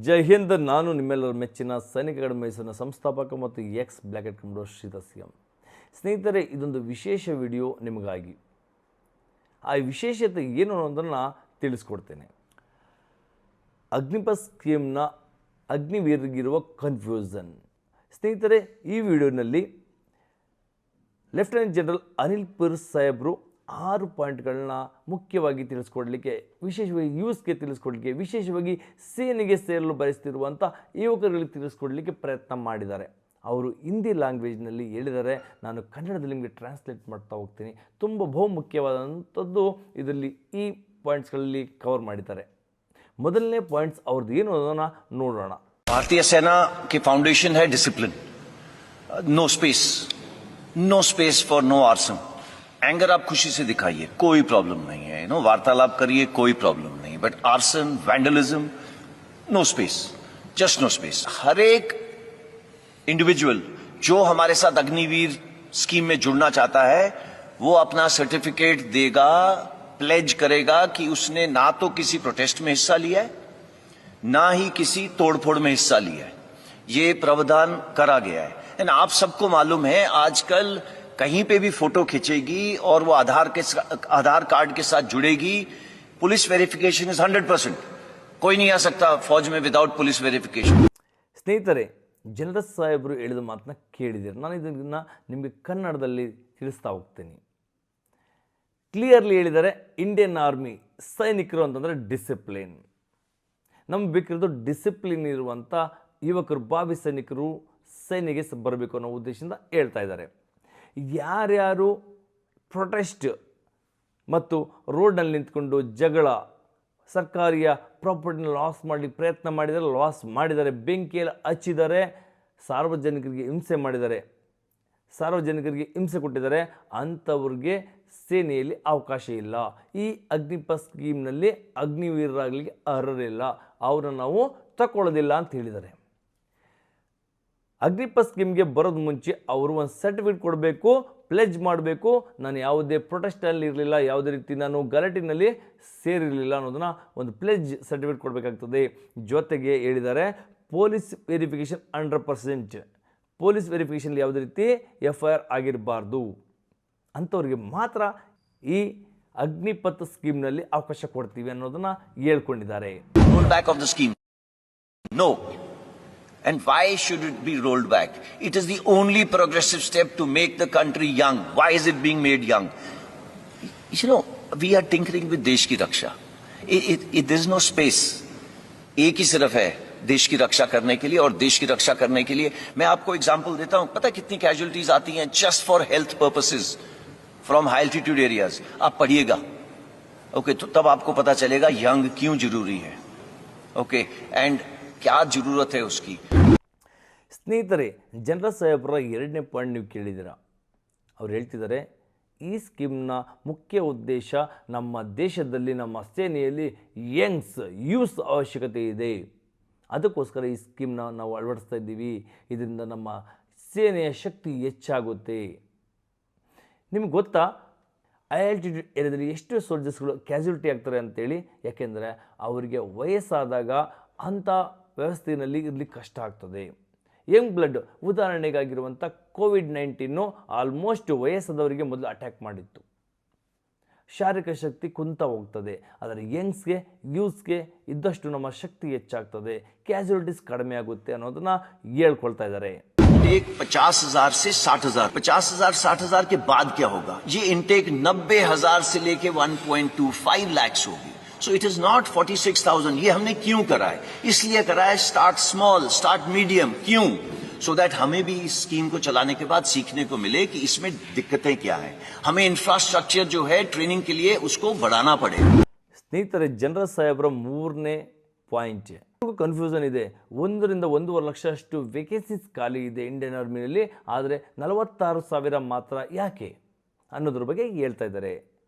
ಜೈ ಹಿಂದ್. ನಾನು ನಿಮ್ಮೆಲ್ಲರ ಮೆಚ್ಚಿನ ಸೈನಿಕ ಅಕಾಡೆಮಿ ಮೈಸೂರಿನ ಸಂಸ್ಥಾಪಕ ಮತ್ತು ex black and commando Shridhar CM. ಸ್ನೇಹಿತರೆ, ಇದೊಂದು ವಿಶೇಷ ವಿಡಿಯೋ ನಿಮಗಾಗಿ. ಆ ವಿಶೇಷತೆ ಏನು ಅನ್ನೋದನ್ನು ತಿಳಿಸ್ಕೊಡ್ತೇನೆ. ಅಗ್ನಿಪಥ್ ಸ್ಕೀಮ್ನ ಅಗ್ನಿವೀರಿಗಿರುವ ಕನ್ಫ್ಯೂಷನ್. ಸ್ನೇಹಿತರೆ, ಈ ವಿಡಿಯೋನಲ್ಲಿ ಲೆಫ್ಟಿನೆಂಟ್ ಜನರಲ್ ಅನಿಲ್ ಪುರ್ ಸಾಹೇಬರು 6 ಪಾಯಿಂಟ್ಗಳನ್ನ ಮುಖ್ಯವಾಗಿ ತಿಳಿಸ್ಕೊಡ್ಲಿಕ್ಕೆ, ವಿಶೇಷವಾಗಿ ಯೂಸ್ಗೆ ತಿಳಿಸ್ಕೊಡ್ಲಿಕ್ಕೆ, ವಿಶೇಷವಾಗಿ ಸೇನೆಗೆ ಸೇರಲು ಬಯಸ್ತಿರುವಂಥ ಯುವಕರಿಗೆ ತಿಳಿಸ್ಕೊಡ್ಲಿಕ್ಕೆ ಪ್ರಯತ್ನ ಮಾಡಿದ್ದಾರೆ. ಅವರು ಹಿಂದಿ ಲ್ಯಾಂಗ್ವೇಜ್ನಲ್ಲಿ ಹೇಳಿದ್ದಾರೆ. ನಾನು ಕನ್ನಡದಲ್ಲಿ ನಿಮಗೆ ಟ್ರಾನ್ಸ್ಲೇಟ್ ಮಾಡ್ತಾ ಹೋಗ್ತೀನಿ. ತುಂಬ ಬಹುಮುಖ್ಯವಾದಂಥದ್ದು ಇದರಲ್ಲಿ ಈ ಪಾಯಿಂಟ್ಸ್ಗಳಲ್ಲಿ ಕವರ್ ಮಾಡಿದ್ದಾರೆ. ಮೊದಲನೇ ಪಾಯಿಂಟ್ಸ್ ಅವ್ರದ್ದು ಏನು ಅನ್ನೋದನ್ನು ನೋಡೋಣ. भारतीय सेना की फाउंडेशन है discipline, no space for no arson. Anger आप खुशी से दिखाइए, कोई प्रॉब्लम नहीं है, वार्तालाप करिए, कोई प्रॉब्लम नहीं. But arson, vandalism, no space, just no space. हर एक इंडिविजुअल जो हमारे साथ अग्निवीर स्कीम में जुड़ना चाहता है वो अपना सर्टिफिकेट देगा, प्लेज करेगा कि उसने ना तो किसी प्रोटेस्ट में हिस्सा लिया है, ना ही किसी तोड़फोड़ में हिस्सा लिया है. ये प्रावधान करा गया है. एंड आप सबको मालूम है आजकल कहीं पे भी फोटो खींचेगी और वो आधार कार्ड के साथ जुड़ेगी. Police verification is 100%. कोई नहीं आ सकता फौज में विदाउट पुलिस वेरिफिकेशन. ಸ್ನೇಹಿತರೆ, ಜನರಲ್ ಸಾಹೇಬರು ಹೇಳಿದ ಮಾತನ್ನ ಕೇಳಿದ್ದೀರಿ. ನಾನು ಇದನ್ನು ನಿಮಗೆ ಕನ್ನಡದಲ್ಲಿ ತಿಳಿಸ್ತಾ ಹೋಗ್ತೀನಿ. ಕ್ಲಿಯರ್ಲಿ ಹೇಳಿದ್ದಾರೆ, ಇಂಡಿಯನ್ ಆರ್ಮಿ ಸೈನಿಕರು ಅಂತಂದರೆ ಡಿಸಿಪ್ಲಿನ್. ನಮ್ಗೆ ಬೇಕಿರೋದು ಡಿಸಿಪ್ಲಿನ್ ಇರುವಂಥ ಯುವಕರು, ಭಾವಿ ಸೈನಿಕರು ಸೇನೆಗೆ ಬರಬೇಕು ಅನ್ನೋ ಉದ್ದೇಶದಿಂದ ಹೇಳ್ತಾ ಇದ್ದಾರೆ. ಯಾರ್ಯಾರು ಪ್ರೊಟೆಸ್ಟ್ ಮತ್ತು ರೋಡ್ನಲ್ಲಿ ನಿಂತ್ಕೊಂಡು ಜಗಳ, ಸರ್ಕಾರಿಯ ಪ್ರಾಪರ್ಟಿನ ಲಾಸ್ ಮಾಡಲಿಕ್ಕೆ ಪ್ರಯತ್ನ ಮಾಡಿದ್ದಾರೆ, ಲಾಸ್ ಮಾಡಿದ್ದಾರೆ, ಬೆಂಕಿಯಲ್ಲಿ ಹಚ್ಚಿದ್ದಾರೆ, ಸಾರ್ವಜನಿಕರಿಗೆ ಹಿಂಸೆ ಕೊಟ್ಟಿದ್ದಾರೆ, ಅಂಥವ್ರಿಗೆ ಸೇನೆಯಲ್ಲಿ ಅವಕಾಶ ಇಲ್ಲ. ಈ ಅಗ್ನಿಪಥ್ ಸ್ಕೀಮ್ನಲ್ಲಿ ಅಗ್ನಿವೀರರಾಗಲಿಕ್ಕೆ ಅರ್ಹರಿಲ್ಲ, ಅವರನ್ನು ನಾವು ತಗೊಳ್ಳೋದಿಲ್ಲ ಅಂತ ಹೇಳಿದ್ದಾರೆ. ಅಗ್ನಿಪಥ್ ಸ್ಕೀಮ್ಗೆ ಬರೋದು ಮುಂಚೆ ಅವರು ಒಂದು ಸರ್ಟಿಫಿಕೇಟ್ ಕೊಡಬೇಕು, ಪ್ಲೆಜ್ ಮಾಡಬೇಕು. ನಾನು ಯಾವುದೇ ಪ್ರೊಟೆಸ್ಟಲ್ಲಿ ಇರಲಿಲ್ಲ, ಯಾವುದೇ ರೀತಿ ನಾನು ಗಲಾಟಿನಲ್ಲಿ ಸೇರಿರಲಿಲ್ಲ ಅನ್ನೋದನ್ನು ಒಂದು ಪ್ಲೆಜ್ ಸರ್ಟಿಫಿಕೇಟ್ ಕೊಡಬೇಕಾಗ್ತದೆ. ಜೊತೆಗೆ ಹೇಳಿದ್ದಾರೆ, ಪೊಲೀಸ್ ವೆರಿಫಿಕೇಷನ್ 100%. ಪೊಲೀಸ್ ವೆರಿಫಿಕೇಷನ್ಲಿ ಯಾವುದೇ ರೀತಿ FIR ಆಗಿರಬಾರ್ದು. ಅಂಥವ್ರಿಗೆ ಮಾತ್ರ ಈ ಅಗ್ನಿಪಥ್ ಸ್ಕೀಮ್ನಲ್ಲಿ ಅವಕಾಶ ಕೊಡ್ತೀವಿ ಅನ್ನೋದನ್ನು ಹೇಳ್ಕೊಂಡಿದ್ದಾರೆ. Roll back of the scheme. No. And why should it be rolled back? It is the only progressive step to make the country young. Why is it being made young? We are tinkering with देश की रक्षा. There is no space. एक ही सिर्फ है देश की रक्षा करने के लिए. और देश की रक्षा करने के लिए मैं आपको एग्जांपल देता हूं. पता है कितनी कैजुअलिटीज आती हैं just for health purposes from high altitude areas. आप पढ़िएगा, ओके, तो तब आपको पता चलेगा यंग क्यों जरूरी है, ओके, एंड क्या जरूरत है उसकी. ಸ್ನೇಹಿತರೆ, ಜನರಲ್ ಸಾಹೇಬರ 2ನೇ ಪಾಯಿಂಟ್ ನೀವು ಕೇಳಿದ್ದೀರಾ. ಅವ್ರು ಹೇಳ್ತಿದ್ದಾರೆ, ಈ ಸ್ಕೀಮ್ನ ಮುಖ್ಯ ಉದ್ದೇಶ ನಮ್ಮ ದೇಶದಲ್ಲಿ, ನಮ್ಮ ಸೇನೆಯಲ್ಲಿ ಯೂಸ್ ಅವಶ್ಯಕತೆ ಇದೆ. ಅದಕ್ಕೋಸ್ಕರ ಈ ಸ್ಕೀಮ್ನ ನಾವು ಅಳವಡಿಸ್ತಾ ಇದ್ದೀವಿ. ಇದರಿಂದ ನಮ್ಮ ಸೇನೆಯ ಶಕ್ತಿ ಹೆಚ್ಚಾಗುತ್ತೆ. ನಿಮ್ಗೆ ಗೊತ್ತಾ, ಆಲ್ಟಿಟ್ಯೂಡ್ ಏರಿಯಾದಲ್ಲಿ ಎಷ್ಟು ಸೋಲ್ಜರ್ಸ್ಗಳು ಕ್ಯಾಸುಲಿಟಿ ಆಗ್ತಾರೆ ಅಂತೇಳಿ? ಯಾಕೆಂದರೆ ಅವರಿಗೆ ವಯಸ್ಸಾದಾಗ ಅಂಥ ವ್ಯವಸ್ಥೆಯಲ್ಲಿ ಇರಲಿಕ್ಕೆ ಕಷ್ಟ ಆಗ್ತದೆ. ಯಂಗ್ ಬ್ಲಡ್ ಉದಾಹರಣೆಗಾಗಿರುವಂಥ COVID-19 ಆಲ್ಮೋಸ್ಟ್ ವಯಸ್ಸಾದವರಿಗೆ ಮೊದಲು ಅಟ್ಯಾಕ್ ಮಾಡಿತ್ತು. ಶಾರೀರಿಕ ಶಕ್ತಿ ಕುಂತ ಹೋಗ್ತದೆ. ಆದರೆ ಯೂಸ್ಗೆ ಇದ್ದಷ್ಟು ನಮ್ಮ ಶಕ್ತಿ ಹೆಚ್ಚಾಗ್ತದೆ, ಕ್ಯಾಸುಲಿಟೀಸ್ ಕಡಿಮೆ ಆಗುತ್ತೆ ಅನ್ನೋದನ್ನು ಹೇಳ್ಕೊಳ್ತಾ ಇದ್ದಾರೆ. इंटेक 50,000 से 60,000. 50,000 60,000 के बाद क्या होगा? ये इंटेक 90,000 से लेके 1.25 लाख होगी. So it is not 46,000. ये हमने क्यों करा है? इसलिए करा है स्टार्ट स्मॉल, स्टार्ट मीडियम. क्यों? सो दैट हमें भी इस स्कीम को चलाने के बाद सीखने को मिले कि इसमें दिक्कतें क्या है. हमें इंफ्रास्ट्रक्चर जो है ट्रेनिंग के लिए उसको बढ़ाना पड़ेगा. ಸ್ನೇಹಿತರೆ, ಜನರಲ್ ಸಾಹೇಬರ 3ನೇ ಪಾಯಿಂಟ್ ಕನ್ಫ್ಯೂಷನ್ ಇದೆ. 1 ರಿಂದ 1.5 ಲಕ್ಷಷ್ಟು ವೇಕೆನ್ಸೀಸ್ ಖಾಲಿ ಇದೆ ಇಂಡಿಯನ್ ಆರ್ಮಿನಲ್ಲಿ. ಆದರೆ 46,000 ಮಾತ್ರ ಯಾಕೆ ಅನ್ನೋದ್ರ ಬಗ್ಗೆ ಹೇಳ್ತಾ ಇದ್ದಾರೆ.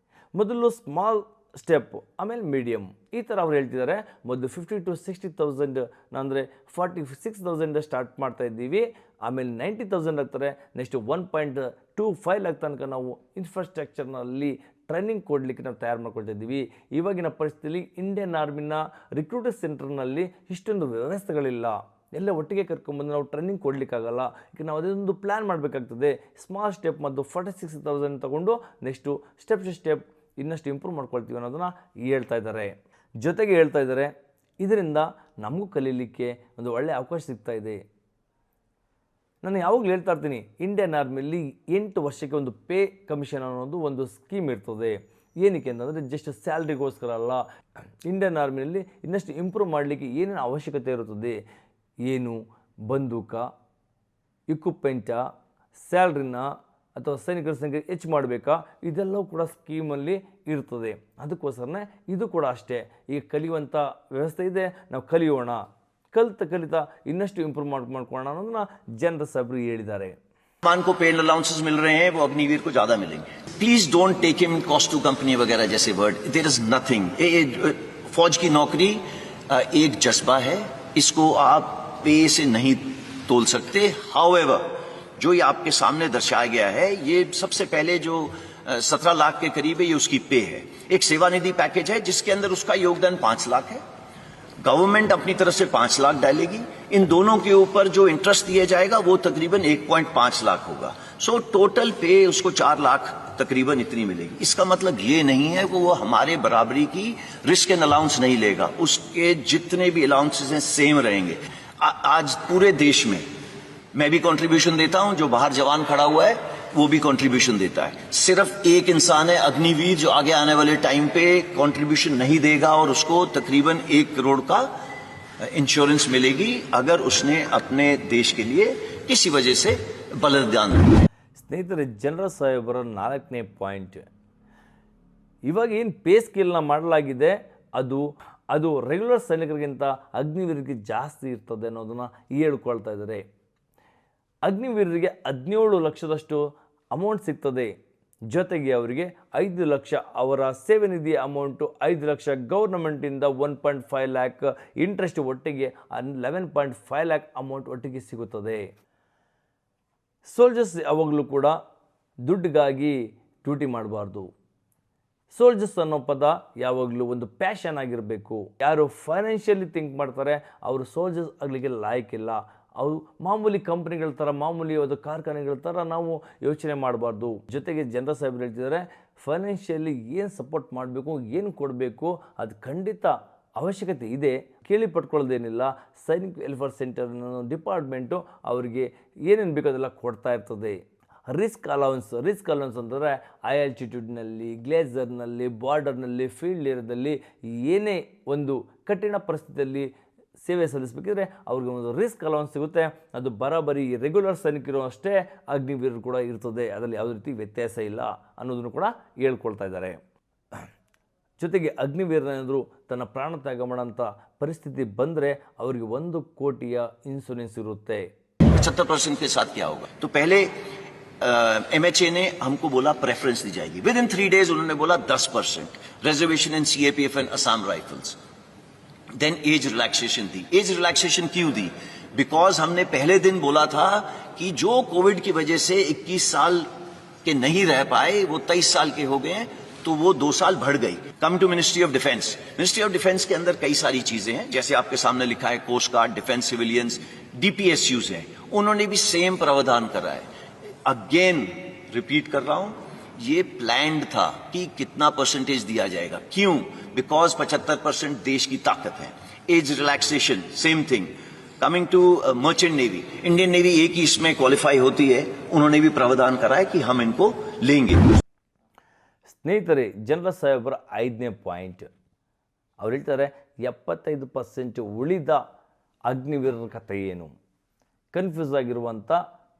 ಮೊದಲು ಸ್ಮಾಲ್ ಸ್ಟೆಪ್, ಆಮೇಲೆ ಮೀಡಿಯಮ್, ಈ ಥರ ಅವ್ರು ಹೇಳ್ತಿದ್ದಾರೆ. ಮೊದಲು 50 to 60,000 ಅಂದರೆ 46,000 ಸ್ಟಾರ್ಟ್ ಮಾಡ್ತಾ ಇದ್ದೀವಿ, ಆಮೇಲೆ 90,000 ಆಗ್ತಾರೆ. ನೆಕ್ಸ್ಟ್ 1.25 ಲ್ಯಾಕ್ ತನಕ ನಾವು ಇನ್ಫ್ರಾಸ್ಟ್ರಕ್ಚರ್ನಲ್ಲಿ ಟ್ರೈನಿಂಗ್ ಕೊಡಲಿಕ್ಕೆ ನಾವು ತಯಾರು ಮಾಡ್ಕೊಳ್ತಾ ಇದ್ದೀವಿ. ಇವಾಗಿನ ಪರಿಸ್ಥಿತಿಯಲ್ಲಿ ಇಂಡಿಯನ್ ಆರ್ಮಿನ ರಿಕ್ರೂಟರ್ ಸೆಂಟರ್ನಲ್ಲಿ ಇಷ್ಟೊಂದು ವ್ಯವಸ್ಥೆಗಳಿಲ್ಲ. ಎಲ್ಲ ಒಟ್ಟಿಗೆ ಕರ್ಕೊಂಡ್ಬಂದು ನಾವು ಟ್ರೈನಿಂಗ್ ಕೊಡಲಿಕ್ಕಾಗಲ್ಲ. ಈಗ ನಾವು ಅದೊಂದು ಪ್ಲ್ಯಾನ್ ಮಾಡಬೇಕಾಗ್ತದೆ. ಸ್ಮಾಲ್ ಸ್ಟೆಪ್ ಮತ್ತು 46,000 ತೊಗೊಂಡು ನೆಕ್ಸ್ಟು ಸ್ಟೆಪ್ ಟು ಸ್ಟೆಪ್ ಇನ್ನಷ್ಟು ಇಂಪ್ರೂವ್ ಮಾಡ್ಕೊಳ್ತೀವಿ ಅನ್ನೋದನ್ನು ಹೇಳ್ತಾ ಇದ್ದಾರೆ. ಜೊತೆಗೆ ಹೇಳ್ತಾ ಇದ್ದಾರೆ, ಇದರಿಂದ ನಮಗೂ ಕಲೀಲಿಕ್ಕೆ ಒಂದು ಒಳ್ಳೆಯ ಅವಕಾಶ ಸಿಗ್ತಾ ಇದೆ. ನಾನು ಯಾವಾಗಲೂ ಹೇಳ್ತಾ ಇರ್ತೀನಿ, ಇಂಡಿಯನ್ ಆರ್ಮಿಯಲ್ಲಿ 8 ವರ್ಷಕ್ಕೆ ಒಂದು ಪೇ ಕಮಿಷನ್ ಅನ್ನೋದು ಒಂದು ಸ್ಕೀಮ್ ಇರ್ತದೆ. ಏನಕ್ಕೆ ಅಂತಂದರೆ ಜಸ್ಟ್ ಸ್ಯಾಲ್ರಿಗೋಸ್ಕರ ಅಲ್ಲ. ಇಂಡಿಯನ್ ಆರ್ಮಿಯಲ್ಲಿ ಇನ್ನಷ್ಟು ಇಂಪ್ರೂವ್ ಮಾಡಲಿಕ್ಕೆ ಏನೇನು ಅವಶ್ಯಕತೆ ಇರುತ್ತದೆ, ಏನು ಬಂದೂಕ, ಇಕ್ವಿಪ್ಮೆಂಟ, ಸ್ಯಾಲ್ರಿನ ಅಥವಾ ಸೈನಿಕರ ಸಂಖ್ಯೆ ಹೆಚ್ಚು ಮಾಡಬೇಕಾ, ಇದೆಲ್ಲವೂ ಕೂಡ ಸ್ಕೀಮಲ್ಲಿ ಇರ್ತದೆ. ಅದಕ್ಕೋಸ್ಕರನೇ ಇದು ಕೂಡ ಅಷ್ಟೇ. ಈಗ ಕಲಿಯುವಂಥ ವ್ಯವಸ್ಥೆ ಇದೆ, ನಾವು ಕಲಿಯೋಣ, ಕಲಿತಾ ಇನ್ನಷ್ಟು ಇಂಪ್ರೂವ್ ಮಾಡ್ಕೊಳ್ಳೋಣ ಅನ್ನೋದನ್ನ ಜನರಲ್ ಸಾಹೇಬರು ಹೇಳಿದ್ದಾರೆ. मान को पेड अलाउंसेस मिल रहे हैं, वो अग्निवीर को ज्यादा मिलेंगे. Please don't take him cost to company वगैरह जैसे वर्ड. There is nothing. फौज की नौकरी एक जज्बा है, इसको आप पे से नहीं तोल सकते. हाउएवर जो ये आपके सामने दर्शाया गया है, ये सबसे पहले जो 17 लाख के करीब है, ये उसकी पे है. एक सेवानिधि पैकेज है जिसके अंदर उसका योगदान 5 लाख है. गवर्नमेंट अपनी तरफ से 5 लाख डालेगी. इन दोनों के ऊपर जो इंटरेस्ट दिया जाएगा वो तकरीबन 1.5 लाख होगा. सो टोटल पे उसको 4 लाख तकरीबन इतनी मिलेगी. इसका मतलब ये नहीं है कि वो हमारे बराबरी की रिस्क एंड अलाउंस नहीं लेगा. उसके जितने भी अलाउंसेस हैं सेम रहेंगे. आज पूरे देश में मैं भी कंट्रीब्यूशन देता हूं, जो बाहर जवान खड़ा हुआ है वो भी कंट्रीब्यूशन देता है. सिर्फ एक इंसान है अग्निवीर जो आगे आने वाले टाइम पे कंट्रीब्यूशन नहीं देगा और उसको तकरीबन 1 करोड़ का इंश्योरेंस मिलेगी अगर उसने अपने देश के लिए किसी वजह से बलिदान दिया. ಸ್ನೇಹಿತರೆ, ಜನರಲ್ ಸಾಹೇಬರ 4ನೇ ಪಾಯಿಂಟ್, ಇವಾಗ ಏನು ಪೇ ಸ್ಕೇಲ್ನ ಮಾಡಲಾಗಿದೆ ಅದು ರೆಗ್ಯುಲರ್ ಸೈನಿಕರಿಗಿಂತ ಅಗ್ನಿವೀರರಿಗೆ ಜಾಸ್ತಿ ಇರ್ತದೆ ಅನ್ನೋದನ್ನು ಹೇಳ್ಕೊಳ್ತಾ ಇದ್ದಾರೆ. ಅಗ್ನಿವೀರರಿಗೆ 17 ಲಕ್ಷದಷ್ಟು ಅಮೌಂಟ್ ಸಿಗ್ತದೆ. ಜೊತೆಗೆ ಅವರಿಗೆ 5 ಲಕ್ಷ ಅವರ ಸೇವೆ ನಿಧಿ ಅಮೌಂಟು, 5 ಲಕ್ಷ ಗೌರ್ನಮೆಂಟಿಂದ 1.5 ಲ್ಯಾಕ್ ಇಂಟ್ರೆಸ್ಟ್, ಒಟ್ಟಿಗೆ 11.5 ಲ್ಯಾಕ್ ಅಮೌಂಟ್ ಒಟ್ಟಿಗೆ ಸಿಗುತ್ತದೆ. ಸೋಲ್ಜರ್ಸ್ ಯಾವಾಗಲೂ ಕೂಡ ದುಡ್ಡಿಗಾಗಿ ಡ್ಯೂಟಿ ಮಾಡಬಾರ್ದು. ಸೋಲ್ಜರ್ಸ್ ಅನ್ನೋ ಪದ ಯಾವಾಗಲೂ ಒಂದು ಪ್ಯಾಷನ್ ಆಗಿರಬೇಕು. ಯಾರು ಫೈನಾನ್ಷಿಯಲಿ ಥಿಂಕ್ ಮಾಡ್ತಾರೆ ಅವರು ಸೋಲ್ಜರ್ಸ್ ಆಗಲಿಕ್ಕೆ ಲಾಯಕ್ಕಿಲ್ಲ. ಅವು ಮಾಮೂಲಿ ಕಂಪ್ನಿಗಳ ಥರ, ಮಾಮೂಲಿ ಒಂದು ಕಾರ್ಖಾನೆಗಳ ಥರ ನಾವು ಯೋಚನೆ ಮಾಡಬಾರ್ದು. ಜೊತೆಗೆ ಜನರಲ್ ಸಾಹೇಬರು ಹೇಳ್ತಿದ್ದಾರೆ, ಫೈನಾನ್ಷಿಯಲಿ ಏನು ಸಪೋರ್ಟ್ ಮಾಡಬೇಕು, ಏನು ಕೊಡಬೇಕು, ಅದು ಖಂಡಿತ ಅವಶ್ಯಕತೆ ಇದೆ. ಕೇಳಿ ಪಡ್ಕೊಳ್ಳೋದೇನಿಲ್ಲ. ಸೈನಿಕ್ ವೆಲ್ಫೇರ್ ಸೆಂಟರ್ ಡಿಪಾರ್ಟ್ಮೆಂಟು ಅವರಿಗೆ ಏನೇನು ಬೇಕೋ ಅದೆಲ್ಲ ಕೊಡ್ತಾ ಇರ್ತದೆ. ರಿಸ್ಕ್ ಅಲೌನ್ಸ್ ಅಂತಂದರೆ ಹೈ ಆಲ್ಟಿಟ್ಯೂಡ್ನಲ್ಲಿ, ಗ್ಲೇಸರ್ನಲ್ಲಿ, ಬಾರ್ಡರ್ನಲ್ಲಿ, ಫೀಲ್ಡ್ ಏರಿಯಾದಲ್ಲಿ ಏನೇ ಒಂದು ಕಠಿಣ ಪರಿಸ್ಥಿತಿಯಲ್ಲಿ ಸೇವೆ ಸಲ್ಲಿಸಬೇಕಿದ್ರೆ ಅವ್ರಿಗೆ ಒಂದು ರಿಸ್ಕ್ ಅಲೌನ್ಸ್ ಸಿಗುತ್ತೆ. ಅದು ಬರಾಬರಿ ರೆಗ್ಯುಲರ್ ಸೈನಿಕರು ಅಷ್ಟೇ ಅಗ್ನಿವೀರರು ಕೂಡ ಇರ್ತದೆ. ಅದರಲ್ಲಿ ಯಾವುದೇ ರೀತಿ ವ್ಯತ್ಯಾಸ ಇಲ್ಲ ಅನ್ನೋದನ್ನು ಕೂಡ ಹೇಳ್ಕೊಳ್ತಾ ಇದ್ದಾರೆ. ಜೊತೆಗೆ ಅಗ್ನಿವೀರನೇನಾದರೂ ತನ್ನ ಪ್ರಾಣ ತ್ಯಾಗ ಮಾಡೋಂಥ ಪರಿಸ್ಥಿತಿ ಬಂದರೆ ಅವರಿಗೆ 1 ಕೋಟಿಯ ಇನ್ಶೂರೆನ್ಸ್ ಇರುತ್ತೆ. 75% के साथ क्या होगा? तो पहले MHA ने हमको बोला प्रेफरेंस दी जाएगी. विद इन 3 days उन्होंने बोला 10% reservation in CAPF and Assam Rifles. Then age relaxation दी. एज रिलैक्सेशन क्यों दी? बिकॉज हमने पहले दिन बोला था कि जो कोविड की वजह से 21 साल के नहीं रह पाए वो 23 साल के हो गए हैं, तो वो 2 साल बढ़ गई. Come to ministry of defence. Ministry of defence के अंदर कई सारी चीजें हैं, जैसे आपके सामने लिखा है coast guard, defence civilians, DPSUs हैं, उन्होंने भी सेम प्रावधान करा है. अगेन रिपीट कर रहा हूं, ये प्लान्ड था कि कितना परसेंटेज दिया जाएगा. क्यों? बिकॉज 75% देश की ताकत है. Age relaxation same thing. Coming to merchant navy, Indian navy एक ही इसमें क्वालिफाई होती है, उन्होंने भी प्रावधान करा है कि हम इनको लेंगे. ಸ್ನೇಹಿತರೆ, ಜನರಲ್ ಸಾಹೇಬರ 5ನೇ ಪಾಯಿಂಟ್, ಅವ್ರು ಹೇಳ್ತಾರೆ 75% ಉಳಿದ ಅಗ್ನಿವೀರರ ಕಥೆ ಏನು? ಕನ್ಫ್ಯೂಸ್ ಆಗಿರುವಂಥ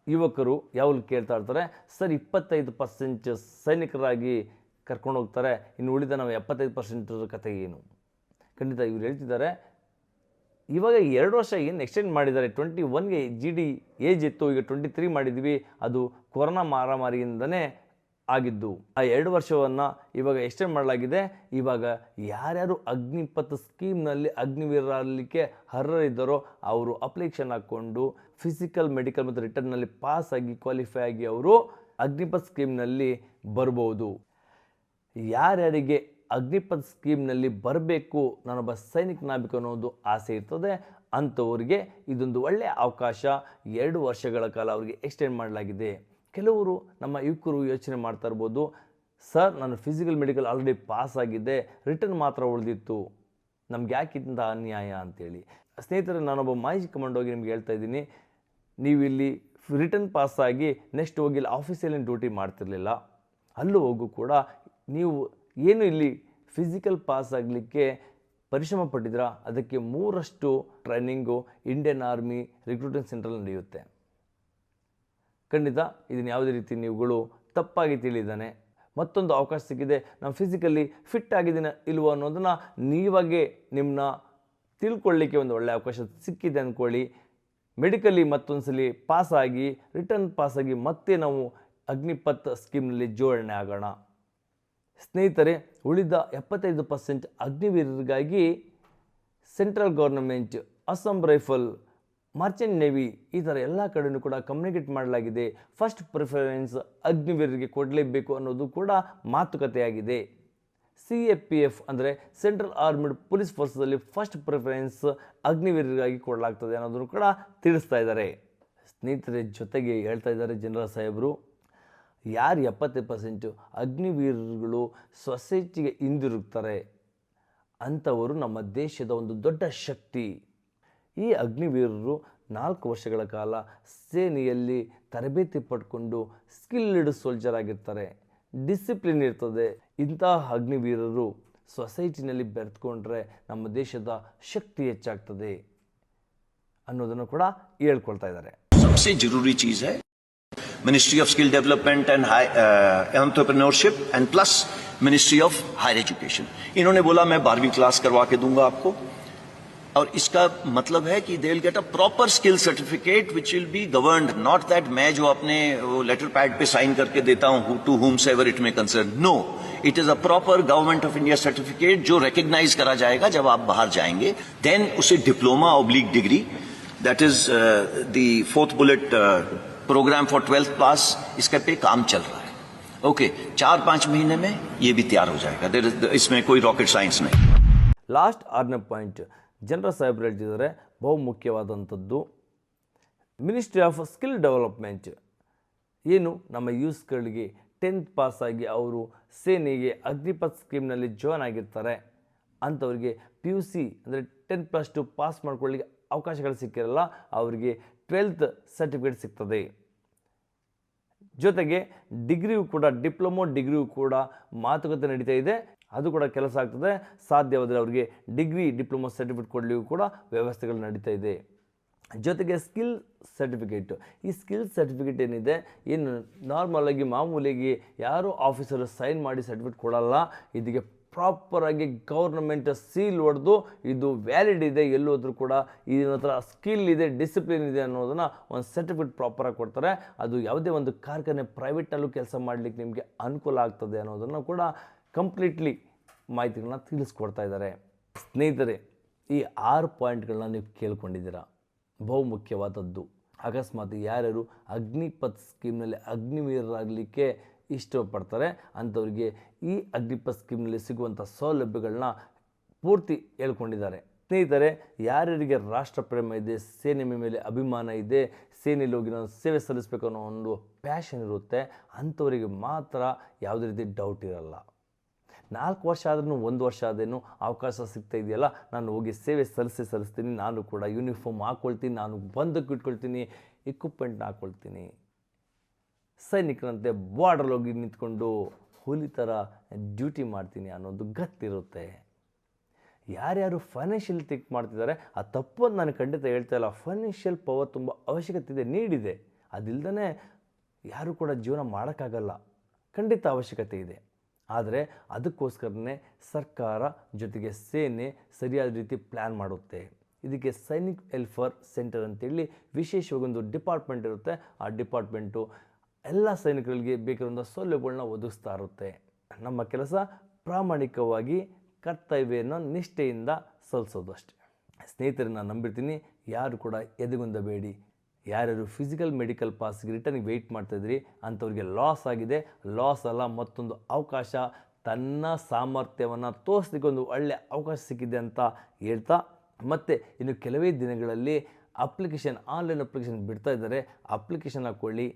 ಯುವಕರು ಯಾವಾಗಲೂ ಕೇಳ್ತಾ ಇರ್ತಾರೆ, ಸರ್ 25% ಸೈನಿಕರಾಗಿ ಕರ್ಕೊಂಡು ಹೋಗ್ತಾರೆ, ಇನ್ನು ಉಳಿದ ನಾವು 75% ಕಥೆ ಏನು? ಖಂಡಿತ ಇವ್ರು ಹೇಳ್ತಿದ್ದಾರೆ, ಇವಾಗ 2 ವರ್ಷ ಏನು ಎಕ್ಸ್ಟೆಂಡ್ ಮಾಡಿದ್ದಾರೆ. 21ಗೆ GD ಏಜ್ ಇತ್ತು, ಈಗ 23 ಮಾಡಿದ್ವಿ. ಅದು ಕೊರೋನಾ ಮಹಾಮಾರಿಯಿಂದನೇ ಆಗಿದ್ದು. ಆ 2 ವರ್ಷವನ್ನು ಇವಾಗ ಎಕ್ಸ್ಟೆಂಡ್ ಮಾಡಲಾಗಿದೆ. ಇವಾಗ ಯಾರ್ಯಾರು ಅಗ್ನಿಪಥ್ ಸ್ಕೀಮ್ನಲ್ಲಿ ಅಗ್ನಿವೀರರಾಗಲಿಕ್ಕೆ ಅರ್ಹರಿದ್ದಾರೋ ಅವರು ಅಪ್ಲಿಕೇಶನ್ ಹಾಕ್ಕೊಂಡು ಫಿಸಿಕಲ್, ಮೆಡಿಕಲ್ ಮತ್ತು ರಿಟರ್ನಲ್ಲಿ ಪಾಸ್ ಆಗಿ ಕ್ವಾಲಿಫೈ ಆಗಿ ಅವರು ಅಗ್ನಿಪಥ್ ಸ್ಕೀಮ್ನಲ್ಲಿ ಬರ್ಬೋದು. ಯಾರ್ಯಾರಿಗೆ ಅಗ್ನಿಪಥ್ ಸ್ಕೀಮ್ನಲ್ಲಿ ಬರಬೇಕು, ನಾನೊಬ್ಬ ಸೈನಿಕನಾಗಬೇಕು ಅನ್ನೋದು ಆಸೆ ಇರ್ತದೆ, ಅಂಥವ್ರಿಗೆ ಇದೊಂದು ಒಳ್ಳೆಯ ಅವಕಾಶ. 2 ವರ್ಷಗಳ ಕಾಲ ಅವರಿಗೆ ಎಕ್ಸ್ಟೆಂಡ್ ಮಾಡಲಾಗಿದೆ. ಕೆಲವರು ನಮ್ಮ ಯುವಕರು ಯೋಚನೆ ಮಾಡ್ತಾ ಇರ್ಬೋದು, ಸರ್ ನಾನು ಫಿಸಿಕಲ್ ಮೆಡಿಕಲ್ ಆಲ್ರೆಡಿ ಪಾಸ್ ಆಗಿದೆ, ರಿಟರ್ನ್ ಮಾತ್ರ ಉಳಿದಿತ್ತು, ನಮ್ಗೆ ಯಾಕಿಂತ ಅನ್ಯಾಯ ಅಂತೇಳಿ. ಸ್ನೇಹಿತರೆ, ನಾನೊಬ್ಬ ಮಾಜಿ ಕಮಾಂಡೋಗಿ ನಿಮ್ಗೆ ಹೇಳ್ತಾ ಇದ್ದೀನಿ, ನೀವು ಇಲ್ಲಿ ರಿಟರ್ನ್ ಪಾಸಾಗಿ ನೆಕ್ಸ್ಟ್ ಹೋಗಿ ಇಲ್ಲಿ ಆಫೀಸಲ್ಲಿ ಡ್ಯೂಟಿ ಮಾಡ್ತಿರ್ಲಿಲ್ಲ. ಅಲ್ಲೂ ಹೋಗು ಕೂಡ ನೀವು ಏನು ಇಲ್ಲಿ ಫಿಸಿಕಲ್ ಪಾಸ್ ಆಗಲಿಕ್ಕೆ ಪರಿಶ್ರಮ ಪಟ್ಟಿದ್ರ, ಅದಕ್ಕೆ 3ರಷ್ಟು ಟ್ರೈನಿಂಗು ಇಂಡಿಯನ್ ಆರ್ಮಿ ರಿಕ್ರೂಟಿಂಗ್ ಸೆಂಟ್ರಲ್ಲಿ ನಡೆಯುತ್ತೆ. ಖಂಡಿತ ಇದನ್ನು ಯಾವುದೇ ರೀತಿ ನೀವುಗಳು ತಪ್ಪಾಗಿ ತಿಳಿದಾನೆ. ಮತ್ತೊಂದು ಅವಕಾಶ ಸಿಕ್ಕಿದೆ, ನಾನು ಫಿಸಿಕಲಿ ಫಿಟ್ ಆಗಿದ್ದೀನಿ ಇಲ್ವೋ ಅನ್ನೋದನ್ನು ನೀವಾಗೆ ನಿಮ್ಮನ್ನ ತಿಳ್ಕೊಳ್ಳಿಕ್ಕೆ ಒಂದು ಒಳ್ಳೆಯ ಅವಕಾಶ ಸಿಕ್ಕಿದೆ ಅಂದ್ಕೊಳ್ಳಿ. ಮೆಡಿಕಲಿ ಮತ್ತೊಂದು ಸಲ ಪಾಸಾಗಿ ರಿಟರ್ನ್ ಪಾಸಾಗಿ ಮತ್ತೆ ನಾವು ಅಗ್ನಿಪಥ್ ಸ್ಕೀಮ್ನಲ್ಲಿ ಜೋಡಣೆ ಆಗೋಣ. ಸ್ನೇಹಿತರೆ, ಉಳಿದ 75% ಅಗ್ನಿವೀರರಿಗಾಗಿ central government, Assam rifle, merchant navy ಈ ಥರ ಎಲ್ಲ ಕಡೆಯೂ ಕೂಡ ಕಮ್ಯುನಿಕೇಟ್ ಮಾಡಲಾಗಿದೆ. ಫಸ್ಟ್ ಪ್ರಿಫರೆನ್ಸ್ ಅಗ್ನಿವೀರರಿಗೆ ಕೊಡಲೇಬೇಕು ಅನ್ನೋದು ಕೂಡ ಮಾತುಕತೆಯಾಗಿದೆ. CAPF ಅಂದರೆ ಸೆಂಟ್ರಲ್ ಆರ್ಮಿಡ್ ಪೊಲೀಸ್ ಫೋರ್ಸಲ್ಲಿ ಫಸ್ಟ್ ಪ್ರಿಫರೆನ್ಸ್ ಅಗ್ನಿವೀರರಿಗಾಗಿ ಕೊಡಲಾಗ್ತದೆ ಅನ್ನೋದನ್ನು ಕೂಡ ತಿಳಿಸ್ತಾ ಇದ್ದಾರೆ. ಸ್ನೇಹಿತರೆ, ಜೊತೆಗೆ ಹೇಳ್ತಾ ಇದ್ದಾರೆ ಜನರಲ್ ಸಾಹೇಬರು, ಯಾರು 70% ಅಗ್ನಿವೀರರುಗಳು ಸೊಸೈಟಿಗೆ ಹಿಂದಿರುಗ್ತಾರೆ ಅಂಥವರು ನಮ್ಮ ದೇಶದ ಒಂದು ದೊಡ್ಡ ಶಕ್ತಿ. ಈ ಅಗ್ನಿವೀರರು 4 ವರ್ಷಗಳ ಕಾಲ ಸೇನೆಯಲ್ಲಿ ತರಬೇತಿ ಪಡ್ಕೊಂಡು ಸ್ಕಿಲ್ಡ್ ಸೋಲ್ಜರ್ ಆಗಿರ್ತಾರೆ, ಡಿಸಿಪ್ಲಿನ್ ಇರ್ತದೆ. ಇಂತಹ ಅಗ್ನಿವೀರರು ಸೊಸೈಟಿನಲ್ಲಿ ಬೆರೆತ್ಕೊಂಡ್ರೆ ನಮ್ಮ ದೇಶದ ಶಕ್ತಿ ಹೆಚ್ಚಾಗ್ತದೆ ಅನ್ನೋದನ್ನು ಕೂಡ ಹೇಳ್ಕೊಳ್ತಾ ಇದ್ದಾರೆ. सबसे जरूरी चीज है ministry of skill development and entrepreneurship and plus ministry of higher education. इन्होंने बोला मैं 12वीं क्लास करवा के दूंगा आपको, और इसका मतलब है कि they will get a proper skill certificate which will be governed, not that मैं जो अपने लेटर पैड पे साइन करके देता हूं to whom ever it may concern. No, it is a proper government of India certificate जो recognise करा जाएगा जब आप बाहर जाएंगे. देन उसे diploma oblique degree, that is the 4th bullet programme for 12th pass, इसका पे काम चल रहा है. ओके, 4-5 महीने में ये भी तैयार हो जाएगा. इसमें कोई रॉकेट साइंस नहीं. ಲಾಸ್ಟ್ 6ನೇ ಪಾಯಿಂಟ್ ಜನರಲ್ ಸಾಹೇಬರು ಹೇಳ್ತಿದ್ದಾರೆ, ಬಹುಮುಖ್ಯವಾದಂಥದ್ದು ಮಿನಿಸ್ಟ್ರಿ ಆಫ್ ಸ್ಕಿಲ್ ಡೆವಲಪ್ಮೆಂಟ್. ಏನು ನಮ್ಮ ಯೂಸ್ಗಳಿಗೆ 10th ಪಾಸಾಗಿ ಅವರು ಸೇನೆಗೆ ಅಗ್ನಿಪಥ್ ಸ್ಕೀಮ್ನಲ್ಲಿ ಜಾಯ್ನ್ ಆಗಿರ್ತಾರೆ, ಅಂಥವ್ರಿಗೆ PUC ಅಂದರೆ 10+2 ಪಾಸ್ ಮಾಡ್ಕೊಳ್ಳಿಕ್ಕೆ ಅವಕಾಶಗಳು ಸಿಕ್ಕಿರಲ್ಲ, ಅವರಿಗೆ 12th ಸರ್ಟಿಫಿಕೇಟ್ ಸಿಗ್ತದೆ. ಜೊತೆಗೆ ಡಿಗ್ರಿಯೂ ಕೂಡ, ಡಿಪ್ಲೊಮೊ ಡಿಗ್ರಿಯೂ ಕೂಡ ಮಾತುಕತೆ ನಡೀತಾ ಇದೆ, ಅದು ಕೂಡ ಕೆಲಸ ಆಗ್ತದೆ. ಸಾಧ್ಯವಾದರೆ ಅವರಿಗೆ ಡಿಗ್ರಿ ಡಿಪ್ಲೊಮೊ ಸರ್ಟಿಫಿಕೇಟ್ ಕೊಡಲಿಕ್ಕೂ ಕೂಡ ವ್ಯವಸ್ಥೆಗಳು ನಡೀತಾ ಇದೆ. ಜೊತೆಗೆ ಸ್ಕಿಲ್ ಸರ್ಟಿಫಿಕೇಟು, ಈ ಸ್ಕಿಲ್ ಸರ್ಟಿಫಿಕೇಟ್ ಏನಿದೆ, ಏನು ನಾರ್ಮಲಾಗಿ ಮಾಮೂಲಿಯಾಗಿ ಯಾರೂ ಆಫೀಸರು ಸೈನ್ ಮಾಡಿ ಸರ್ಟಿಫಿಕೇಟ್ ಕೊಡಲ್ಲ. ಇದಕ್ಕೆ ಪ್ರಾಪರಾಗಿ ಗೌರ್ನಮೆಂಟ್ ಸೀಲ್ ಹೊಡೆದು ಇದು ವ್ಯಾಲಿಡ್ ಇದೆ, ಎಲ್ಲೋದ್ರೂ ಕೂಡ ಇದನ್ನ ಹತ್ರ ಸ್ಕಿಲ್ ಇದೆ, ಡಿಸಿಪ್ಲಿನ್ ಇದೆ ಅನ್ನೋದನ್ನು ಒಂದು ಸರ್ಟಿಫಿಕೇಟ್ ಪ್ರಾಪರಾಗಿ ಕೊಡ್ತಾರೆ. ಅದು ಯಾವುದೇ ಒಂದು ಕಾರ್ಖಾನೆ ಪ್ರೈವೇಟಲ್ಲೂ ಕೆಲಸ ಮಾಡಲಿಕ್ಕೆ ನಿಮಗೆ ಅನುಕೂಲ ಆಗ್ತದೆ ಅನ್ನೋದನ್ನು ಕೂಡ ಕಂಪ್ಲೀಟ್ಲಿ ಮಾಹಿತಿಗಳನ್ನ ತಿಳಿಸ್ಕೊಡ್ತಾ ಇದ್ದಾರೆ. ಸ್ನೇಹಿತರೆ, ಈ 6 ಪಾಯಿಂಟ್ಗಳನ್ನ ನೀವು ಕೇಳ್ಕೊಂಡಿದ್ದೀರಾ, ಬಹುಮುಖ್ಯವಾದದ್ದು. ಅಕಸ್ಮಾತ್ ಯಾರ್ಯಾರು ಅಗ್ನಿಪಥ್ ಸ್ಕೀಮ್ನಲ್ಲಿ ಅಗ್ನಿವೀರರಾಗಲಿಕ್ಕೆ ಇಷ್ಟಪಡ್ತಾರೆ ಅಂಥವ್ರಿಗೆ ಈ ಅಗ್ನಿಪಥ್ ಸ್ಕೀಮ್ನಲ್ಲಿ ಸಿಗುವಂಥ ಸೌಲಭ್ಯಗಳನ್ನ ಪೂರ್ತಿ ಹೇಳ್ಕೊಂಡಿದ್ದಾರೆ. ಸ್ನೇಹಿತರೆ, ಯಾರ್ಯಾರಿಗೆ ರಾಷ್ಟ್ರ ಪ್ರೇಮ ಇದೆ, ಸೇನೆ ಮೇಲೆ ಅಭಿಮಾನ ಇದೆ, ಸೇನೆಯಲ್ಲಿ ಹೋಗಿ ನಾನು ಸೇವೆ ಸಲ್ಲಿಸಬೇಕು ಅನ್ನೋ ಒಂದು ಪ್ಯಾಷನ್ ಇರುತ್ತೆ, ಅಂಥವರಿಗೆ ಮಾತ್ರ ಯಾವುದೇ ರೀತಿ ಡೌಟ್ ಇರಲ್ಲ. 4 ವರ್ಷ ಆದ್ರೂ 1 ವರ್ಷ ಆದೇನು ಅವಕಾಶ ಸಿಗ್ತಾ ಇದೆಯಲ್ಲ, ನಾನು ಹೋಗಿ ಸೇವೆ ಸಲ್ಲಿಸ್ತೀನಿ, ನಾನು ಕೂಡ ಯೂನಿಫಾರ್ಮ್ ಹಾಕ್ಕೊಳ್ತೀನಿ, ನಾನು ಬಂದಕ್ಕೆ ಇಟ್ಕೊಳ್ತೀನಿ, ಇಕ್ವಿಪ್ಮೆಂಟ್ನ ಹಾಕ್ಕೊಳ್ತೀನಿ, ಸೈನಿಕರಂತೆ ಬಾರ್ಡ್ರಲ್ಲಿ ಹೋಗಿ ನಿಂತ್ಕೊಂಡು ಹುಲಿ ಥರ ಡ್ಯೂಟಿ ಮಾಡ್ತೀನಿ ಅನ್ನೋದು ಗತ್ತಿರುತ್ತೆ. ಯಾರ್ಯಾರು ಫೈನಾನ್ಷಿಯಲ್ ಥಿಂಕ್ ಮಾಡ್ತಿದ್ದಾರೆ, ಆ ತಪ್ಪು ಅಂತ ನಾನು ಖಂಡಿತ ಹೇಳ್ತಾ ಇಲ್ಲ. ಫೈನಾನ್ಷಿಯಲ್ ಪವರ್ ತುಂಬ ಅವಶ್ಯಕತೆ ಇದೆ, ನೀಡಿದೆ. ಅದಿಲ್ಲದೇ ಯಾರೂ ಕೂಡ ಜೀವನ ಮಾಡೋಕ್ಕಾಗಲ್ಲ, ಖಂಡಿತ ಅವಶ್ಯಕತೆ ಇದೆ. ಆದರೆ ಅದಕ್ಕೋಸ್ಕರನೇ ಸರ್ಕಾರ ಜೊತೆಗೆ ಸೇನೆ ಸರಿಯಾದ ರೀತಿ ಪ್ಲ್ಯಾನ್ ಮಾಡುತ್ತೆ. ಇದಕ್ಕೆ ಸೈನಿಕ್ ವೆಲ್ಫೇರ್ ಸೆಂಟರ್ ಅಂತೇಳಿ ವಿಶೇಷವಾಗಿ ಒಂದು ಡಿಪಾರ್ಟ್ಮೆಂಟ್ ಇರುತ್ತೆ. ಆ ಡಿಪಾರ್ಟ್ಮೆಂಟು ಎಲ್ಲ ಸೈನಿಕರಿಗೆ ಬೇಕಾದಂಥ ಸೌಲಭ್ಯಗಳನ್ನ ಒದಗಿಸ್ತಾ ಇರುತ್ತೆ. ನಮ್ಮ ಕೆಲಸ ಪ್ರಾಮಾಣಿಕವಾಗಿ ಕರ್ತವ್ಯವನ್ನು ನಿಷ್ಠೆಯಿಂದ ಸಲ್ಲಿಸೋದು ಅಷ್ಟೇ. ಸ್ನೇಹಿತರೆ, ನಾನು ನಂಬಿರ್ತೀನಿ, ಯಾರು ಕೂಡ ಎದೆಗುಂದಬೇಡಿ. ಯಾರ್ಯಾರು ಫಿಸಿಕಲ್ ಮೆಡಿಕಲ್ ಪಾಸ್ಗೆ ರಿಟರ್ನಿಗೆ ವೆಯ್ಟ್ ಮಾಡ್ತಾಯಿದ್ರಿ ಅಂಥವ್ರಿಗೆ ಲಾಸ್ ಆಗಿದೆ. ಲಾಸ್ ಅಲ್ಲ, ಮತ್ತೊಂದು ಅವಕಾಶ, ತನ್ನ ಸಾಮರ್ಥ್ಯವನ್ನು ತೋರಿಸ್ಲಿಕ್ಕೆ ಒಂದು ಒಳ್ಳೆಯ ಅವಕಾಶ ಸಿಕ್ಕಿದೆ ಅಂತ ಹೇಳ್ತಾ, ಮತ್ತು ಇನ್ನು ಕೆಲವೇ ದಿನಗಳಲ್ಲಿ ಆನ್ಲೈನ್ ಅಪ್ಲಿಕೇಶನ್ ಬಿಡ್ತಾ ಇದ್ದಾರೆ. ಅಪ್ಲಿಕೇಶನ್ ಹಾಕ್ಕೊಳ್ಳಿ.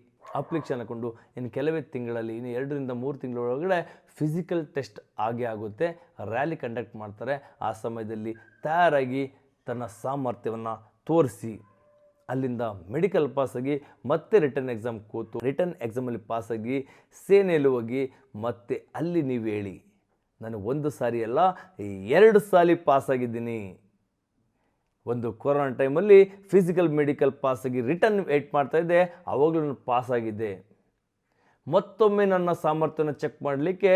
ಅಪ್ಲಿಕೇಶನ್ ಹಾಕ್ಕೊಂಡು ಇನ್ನು ಕೆಲವೇ ತಿಂಗಳಲ್ಲಿ, ಇನ್ನು 2 ರಿಂದ 3 ತಿಂಗಳೊಳಗಡೆ ಫಿಸಿಕಲ್ ಟೆಸ್ಟ್ ಆಗೇ ಆಗುತ್ತೆ. ರ್ಯಾಲಿ ಕಂಡಕ್ಟ್ ಮಾಡ್ತಾರೆ. ಆ ಸಮಯದಲ್ಲಿ ತಯಾರಾಗಿ ತನ್ನ ಸಾಮರ್ಥ್ಯವನ್ನು ತೋರಿಸಿ ಅಲ್ಲಿಂದ ಮೆಡಿಕಲ್ ಪಾಸಾಗಿ ಮತ್ತೆ ರಿಟರ್ನ್ ಎಕ್ಸಾಮ್ ಕೂತು ರಿಟರ್ನ್ ಎಕ್ಸಾಮಲ್ಲಿ ಪಾಸಾಗಿ ಸೇನೆಯಲ್ಲಿ ಹೋಗಿ ಮತ್ತೆ ಅಲ್ಲಿ ನೀವು ಹೇಳಿ, ನಾನು 1 ಸಾರಿ ಅಲ್ಲ 2 ಸಾರಿ ಪಾಸಾಗಿದ್ದೀನಿ. ಒಂದು ಕೊರೋನಾ ಟೈಮಲ್ಲಿ ಫಿಸಿಕಲ್ ಮೆಡಿಕಲ್ ಪಾಸಾಗಿ ರಿಟರ್ನ್ ವೇಟ್ ಮಾಡ್ತಾಯಿದ್ದೆ, ಆವಾಗಲೂ ನಾನು ಪಾಸಾಗಿದ್ದೆ. ಮತ್ತೊಮ್ಮೆ ನನ್ನ ಸಾಮರ್ಥ್ಯನ ಚೆಕ್ ಮಾಡಲಿಕ್ಕೆ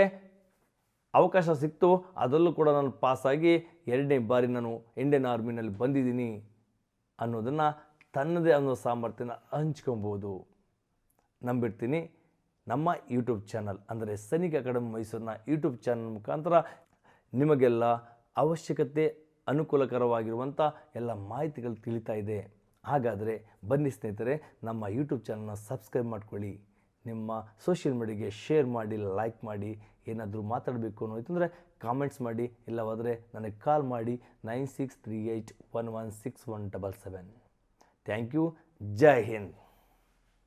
ಅವಕಾಶ ಸಿಕ್ತು, ಅದರಲ್ಲೂ ಕೂಡ ನಾನು ಪಾಸಾಗಿ 2ನೇ ಬಾರಿ ನಾನು ಇಂಡಿಯನ್ ಆರ್ಮಿನಲ್ಲಿ ಬಂದಿದ್ದೀನಿ ಅನ್ನೋದನ್ನು ತನ್ನದೇ ಅನ್ನೋ ಸಾಮರ್ಥ್ಯನ ಹಂಚ್ಕೊಬೋದು. ನಂಬಿರ್ತೀನಿ, ನಮ್ಮ ಯೂಟ್ಯೂಬ್ ಚಾನಲ್ ಅಂದರೆ ಸೈನಿಕ ಅಕಾಡೆಮಿ ಮೈಸೂರಿನ ಯೂಟ್ಯೂಬ್ ಚಾನಲ್ ಮುಖಾಂತರ ನಿಮಗೆಲ್ಲ ಅವಶ್ಯಕತೆ ಅನುಕೂಲಕರವಾಗಿರುವಂಥ ಎಲ್ಲ ಮಾಹಿತಿಗಳು ತಿಳಿತಾ ಇದೆ. ಹಾಗಾದರೆ ಬನ್ನಿ ಸ್ನೇಹಿತರೆ, ನಮ್ಮ ಯೂಟ್ಯೂಬ್ ಚಾನಲ್ನ ಸಬ್ಸ್ಕ್ರೈಬ್ ಮಾಡ್ಕೊಳ್ಳಿ, ನಿಮ್ಮ ಸೋಷಿಯಲ್ ಮೀಡಿಯಾಗೆ ಶೇರ್ ಮಾಡಿ, ಲೈಕ್ ಮಾಡಿ. ಏನಾದರೂ ಮಾತಾಡಬೇಕು ಅನ್ನೋಯ್ತಂದರೆ ಕಾಮೆಂಟ್ಸ್ ಮಾಡಿ, ಇಲ್ಲವಾದರೆ ನನಗೆ ಕಾಲ್ ಮಾಡಿ 9638116177. Thank you. ಜೈ ಹಿಂದ್.